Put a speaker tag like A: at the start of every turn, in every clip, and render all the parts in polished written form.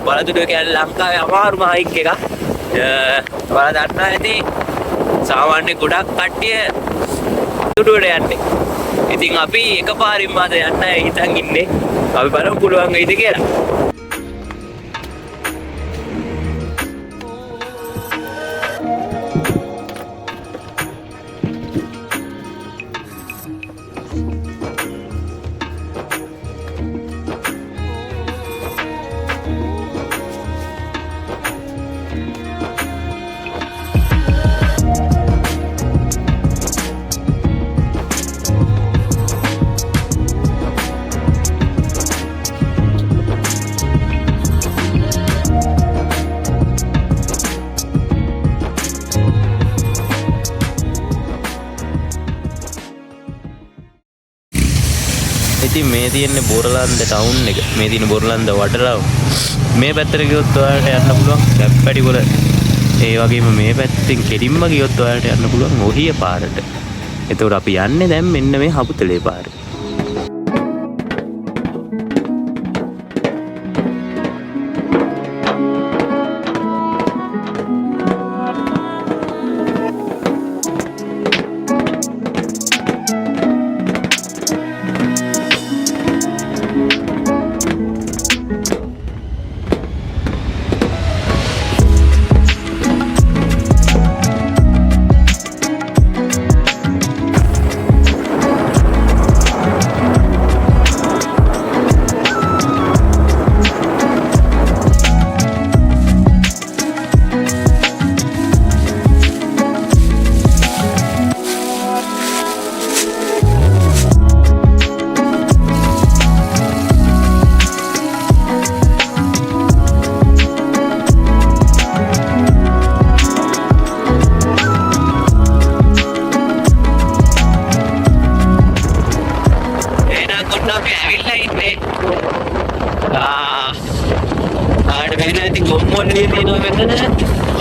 A: බලතුඩුව කියන්නේ ලංකාවේ අමාරුම හයික් එකක්. ඔයාලා දන්නවා ඇති සාමාන්‍ය ගොඩක් කට්ටිය තුඩුවට යන්නේ. ඉතින් අපි එකපාරින්ම අද යන්න හිතන් ඉන්නේ. අපි බලමු පුළුවන් වෙයිද කියලා. ඉතින් මේ තියෙන්නේ බොරලන්ද ටවුන් එක. මේ තියෙන බොරලන්ද වටරාව. මේ පැත්තට ගියොත් ඔයාලට යන්න පුළුවන් කැප්පැටිපොළ. ඒ වගේම මේ පැත්තෙන් කෙලින්ම ගියොත් ඔයාලට යන්න පුළුවන් ඔහිය පාරට. එතකොට අපි යන්නේ දැන් මෙන්න මේ හපුතලේ පාරේ.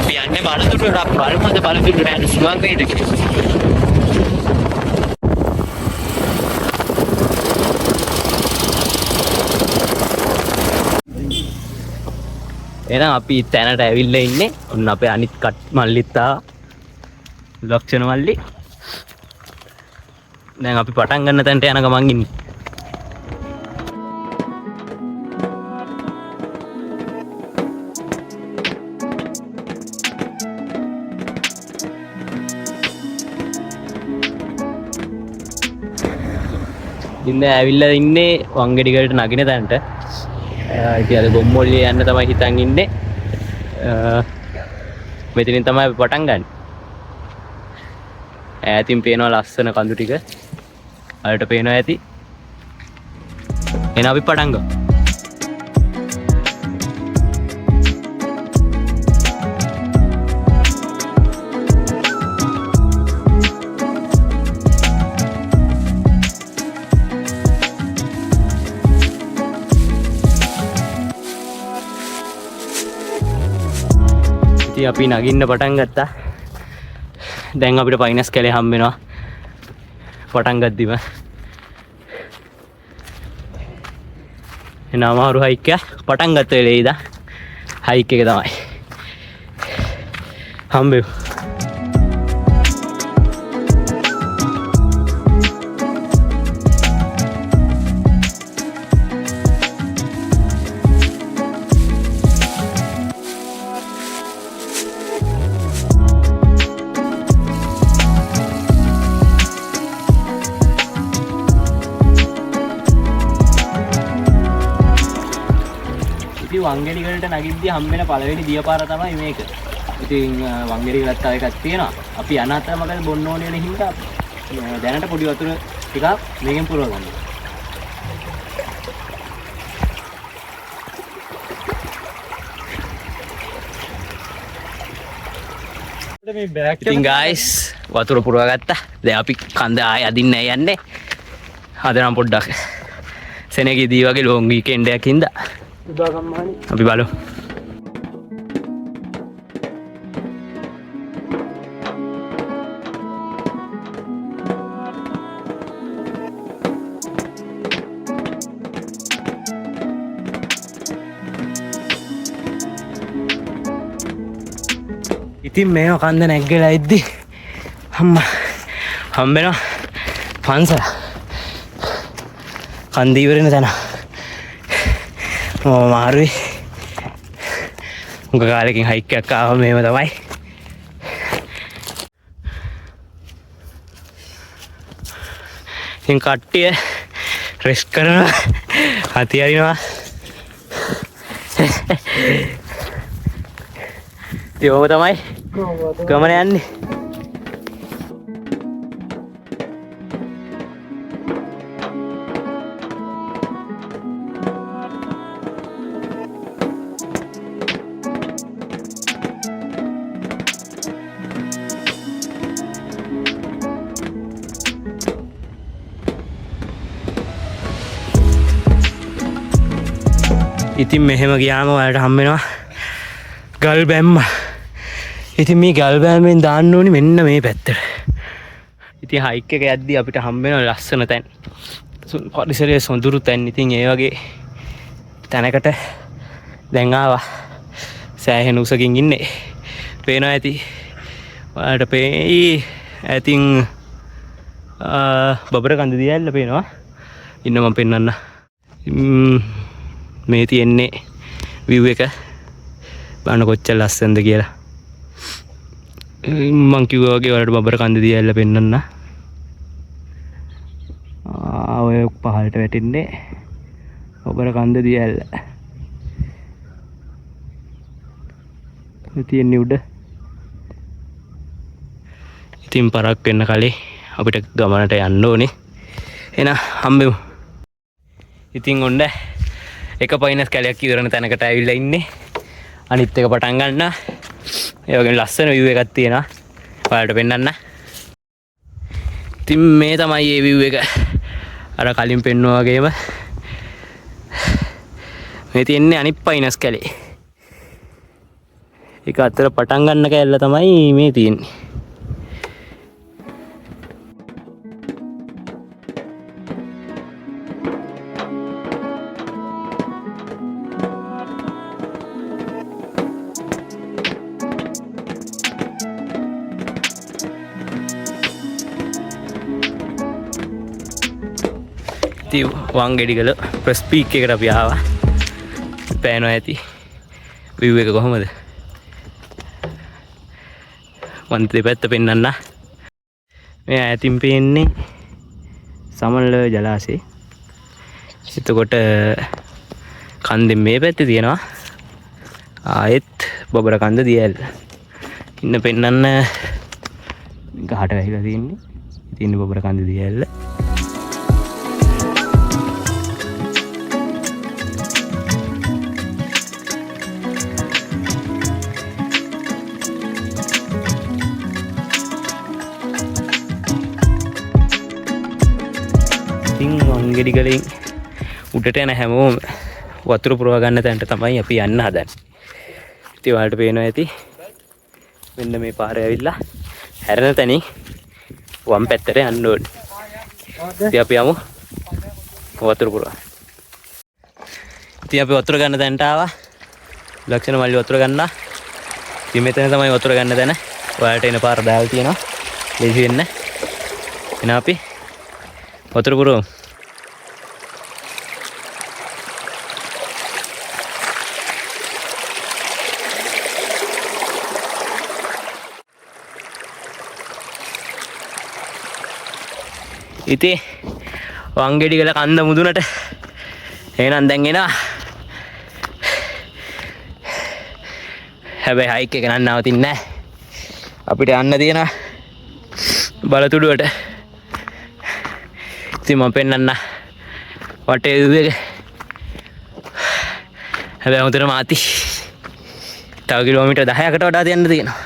A: අපි යන්නේ බලතුඩුවට. අපි බලමු අද බලතුඩුවට යන්න පුළුවන් වේද කියලා. එහෙනම් අපි තැනට ඇවිල්ලා ඉන්නේ. ඔන්න අපේ අනිත් මල්ලිත් ලක්ෂණ මල්ලි. දැන් අපි පටන් ගන්න තැනට යන ගමන් ඉන්නේ. ඉන්න ඇවිල්ලා ඉන්නේ වංගෙඩිගලට නගින තැනට. ඉතින් අද ගොම්මොල්ලිය යන්න තමයි හිතන් ඉන්නේ. මෙතනින් තමයි අපි පටන් ගන්න. ඈතින් පේනවා ලස්සන කඳු ටික. අරට පේනවා ඇති. එහෙනම් අපි පටන් ගමු. අපි නගින්න පටන් ගත්තා. දැන් අපිට පයිනස් කැලේ හම්බ වෙනවා. පටන් ගද්දිම එන අමාරු හයික් එක පටන් ගත්ත වෙලේ ඉඳන් හයික් එක තමයි හම්බෙන්නේ. වංගෙඩිගලට නගිද්දී හම්බෙන පළවෙනි දියපාර තමයි මේක. ඉතින් වංගෙඩිගලත් තව එකක් තියෙනවා. අපි යන අතරමඟ බොන්න ඕනේ වෙන හින්දා දැනට පොඩි වතුර ටිකක් මේකෙන් පුරව ගන්නවා. ඉතින් guys වතුර පුරව ගත්තා. දැන් අපි කන්ද ආයෙ අදින්න යන්නේ. අද නම් පොඩ්ඩක් සෙනෙගේදී වගේ ලොන් වීකෙන්ඩ් එකක් හින්දා අපි බලමු.
B: ඉතින් මේව කන්ද නැග්ගලා ඉද්දි හම්බෙනවා පන්සල. කන්ද ඉවරෙන තැන. මාරුයි. උග කාලෙකින් හයික් එකක් ආව මේව තමයි. ඉතින් කට්ටිය රෙස්ට් කරනවා. හති හරිනවා. ඉතින් ඕක තමයි ගමන යන්නේ. ඉතින් මෙහෙම ගියාම ඔයාලට හම්බ වෙනවා ගල් බැම්ම. ඉතින් මේ ගල් බැම්මෙන් දාන්න ඕනි මෙන්න මේ පැත්තට. ඉතින් හයික් එක යද්දි අපිට හම්බ වෙන ලස්සන තැන්. පරිසරයේ සොඳුරු තැන්. ඉතින් ඒ වගේ තැනකට දැන් ආවා. සෑහෙන උසකින් ඉන්නේ. පේනවා ඇති. ඔයාලට පේයි ඇතින් බබර කන්ද දියැල්ල පේනවා. ඉන්න මම පෙන්නන්න. මේ තියෙන්නේ view එක බලන්න කොච්චර ලස්සනද කියලා. මං කිව්වා වගේ ඔයාලට බබර කන්ද දියැල්ල පෙන්නන්න. ඔය පහළට වැටෙන්නේ බබර කන්ද දියැල්ල. තියෙන්නේ උඩ. ඉතින් පරක් වෙන්න කලින් අපිට ගමනට යන්න ඕනේ. එහෙනම් හම්බෙමු. ඉතින් ඔන්න එක පයින්ස් කැලයක් ඉවරන තැනකට ඇවිල්ලා ඉන්නේ. අනිත් එක පටන් ගන්න. ඒ වගේම ලස්සන view එකක් තියෙනවා. ඔයාලට පෙන්නන්න. ඉතින් මේ තමයි මේ view එක. අර කලින් පෙන්නුවා වගේම මේ තියෙන්නේ අනිත් පයින්ස් කැලේ. ඒක අතර පටන් ගන්න කැලල තමයි මේ තියෙන්නේ. වංගෙඩිගල ප්‍රෙස් පීක් එකට අපි ආවා. පේනවා ඇති view එක කොහමද? මන් දෙපැත්ත පෙන්නන්න. මේ ඈතින් පේන්නේ සමනල ජලාශය. එතකොට කන්දෙන් මේ පැත්තේ තියෙනවා ආයෙත් බබර කන්ද දියැල්ල. ඉන්න පෙන්නන්න ගහට වැහිලා තියෙන්නේ බබර කන්ද දියැල්ල. වංගෙඩිගලින් උඩට යන හැමෝම වතුර පුරව ගන්න තැනට තමයි අපි යන්න හදන්නේ. ඉතින් ඔයාලට පේනවා ඇති මෙන්න මේ පාරේ ඇවිල්ලා හැරෙන තැනින් වම් පැත්තට යන්න ඕනේ. ඉතින් අපි යමු වතුර පුරව. ඉතින් අපි වතුර ගන්න තැනට ආවා. ලක්ෂණ මල්ලි වතුර ගන්නා. ඉතින් මෙතන තමයි වතුර ගන්න තැන. ඔයාලට එන පාර දාලා තියෙනවා. ලේසි වෙන්න. එන අපි වතුර පුරවමු. ඉතින් වංගෙඩිගල කන්ද මුදුනට එහෙනම් දැන් එනවා. හැබැයි හයික් එක නම් නවතින්නේ නැහැ. අපිට යන්න තියෙනවා බලතුඩුවට. ඉතින් මම පෙන්නන්න වටේ view එක. හැබැයි හොඳට මාති. තව කිලෝමීටර් 10කට වඩා යන්න තියෙනවා.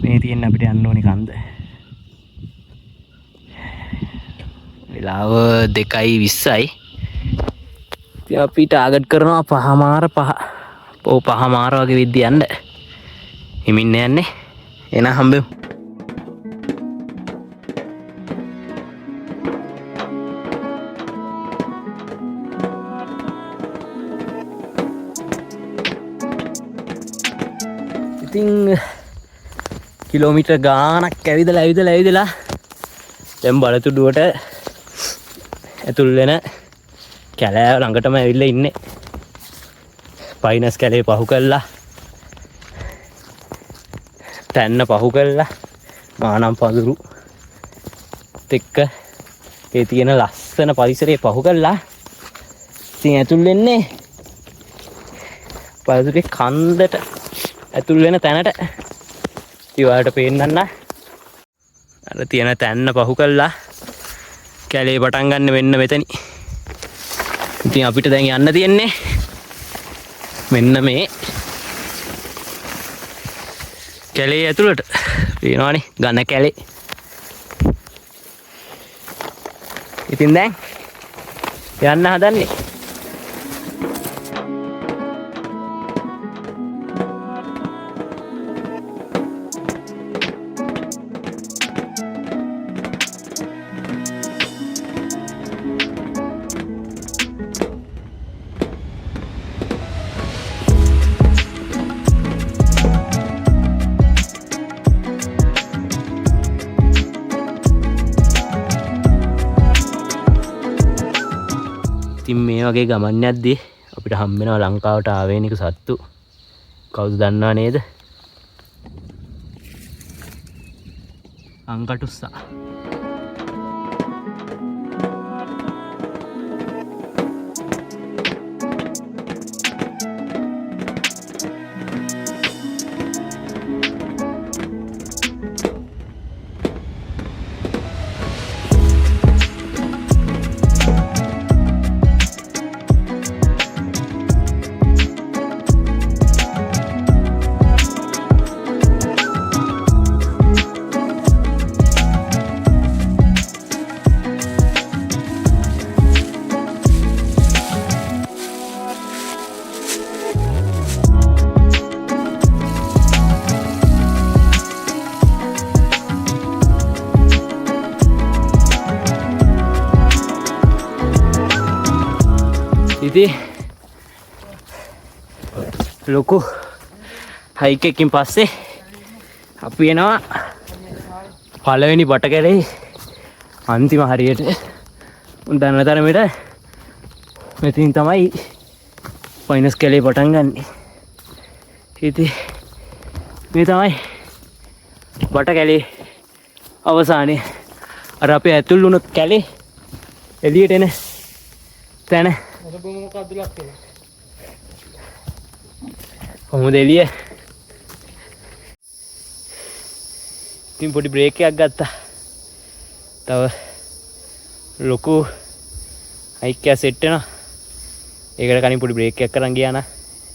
B: මේ තියෙන අපිට යන්න ඕනේ කන්ද. වෙලාව 2:20යි. ඉතින් අපි ටාගට් කරනවා 5:05. ඔව් 5:05 වගේ විද්ද යන්න. හිමින්න යන්නේ. එන හම්බෙමු. ඉතින් කිලෝමීටර් ගානක් ඇවිදලා දැන් බලතුඩුවට ඇතුල් වෙන කැලෑව ළඟටම ඇවිල්ලා ඉන්නේ. පයිනස් කැලේ පහු කළා. තැන්න පහු කළා. මානම් පඳුරු එක්ක ඒ තියෙන ලස්සන පරිසරය පහු කළා. ඉතින් ඇතුල් වෙන්නේ පඳුරේ කන්දට ඇතුල් වෙන තැනට. ඉවාලට පේන්නන්න අර තියෙන තැන්න පහු කළා. කැලේ පටන් ගන්න වෙන්න මෙතනි. ඉතින් අපිට දැන් යන්න තියෙන්නේ මෙන්න මේ කැලේ ඇතුළට. පේනවනේ ඝන කැලේ. ඉතින් දැන් යන්න හදන්නේ. ඉතින් මේ වගේ ගමන් යද්දී අපිට හම්බ වෙනවා ලංකාවට ආවේනික සත්තු. කවුද දන්නව නේද? අංකටුස්සා. ඉතින් ලොකු හයික් එකකින් පස්සේ අපි එනවා පළවෙනි බටකැලේ අන්තිම හරියට. උන් දන්න තරමට මෙතින් තමයි පයිනස් කැලේ පටන් ගන්නෙ. ඉතින් මේ තමයි බටකැලේ අවසානයේ. අර අපි ඇතුල් වුණු කැලේ එළියට එන තැන. කොහොමද එළිය? ඉතින් පොඩි බ්‍රේක් එකක් ගත්තා. තව ලොකු හයික් එක සෙට් වෙනවා. ඒකට කලින් පොඩි බ්‍රේක් එකක් කරන් ගියා නා.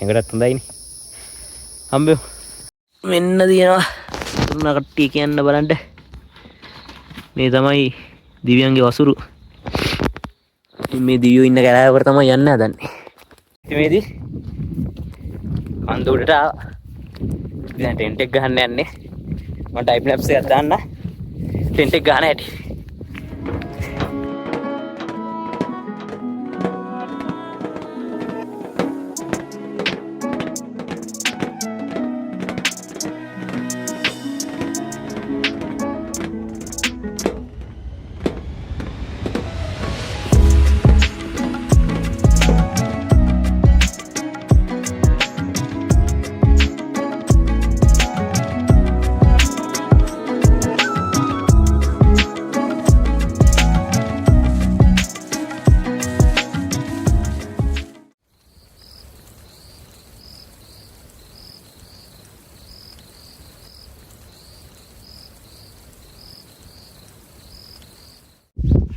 B: එඟටත් හොඳයිනේ. හම්බෙමු. මෙන්න දිනවා. තුන කට්ටිය කියන්න බලන්න. මේ තමයි දිව්‍යන්ගේ වසුරු. මේ දියෝ ඉන්න කැලෑවකට තමයි යන්න හදන්නේ. ඉතින් මේදී කන්ද උඩට ආවා. දැන් ටෙන්ට් එක ගහන්න යන්නේ. මම ටයිම් ලැප්ස් එකක් දාන්න. ටෙන්ට් එක ගහන හැටි.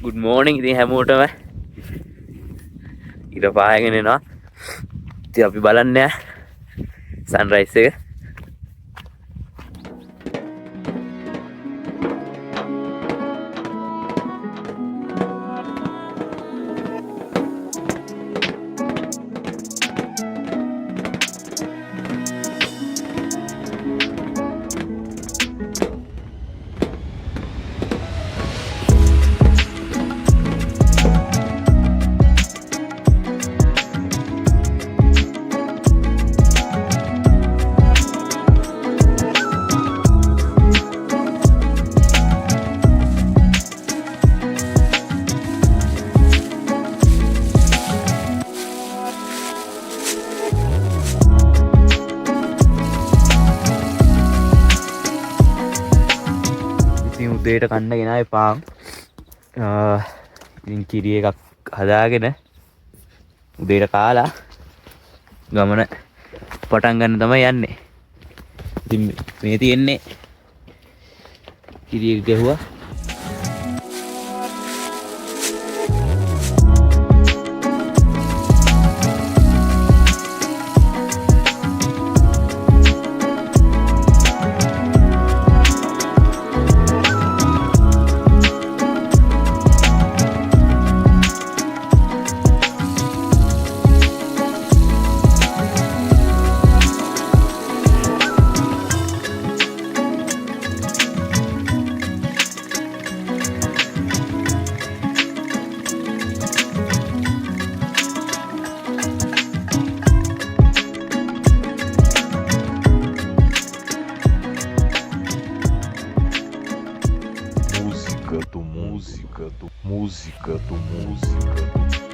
B: good morning ඉතින් හැමෝටම ඉර පායගෙන එනවා. ඉතින් අපි බලන්නේ සන්රයිස් එක.
A: ඉතින් උදේට කන්න ගෙනාවේ පාන්. ඉතින් කිරි එකක් හදාගෙන උදේට කාලා ගමන පටන් ගන්න තමයි යන්නේ. ඉතින් මේ තියෙන්නේ කිරි එක ගැහුවා.
C: música do música.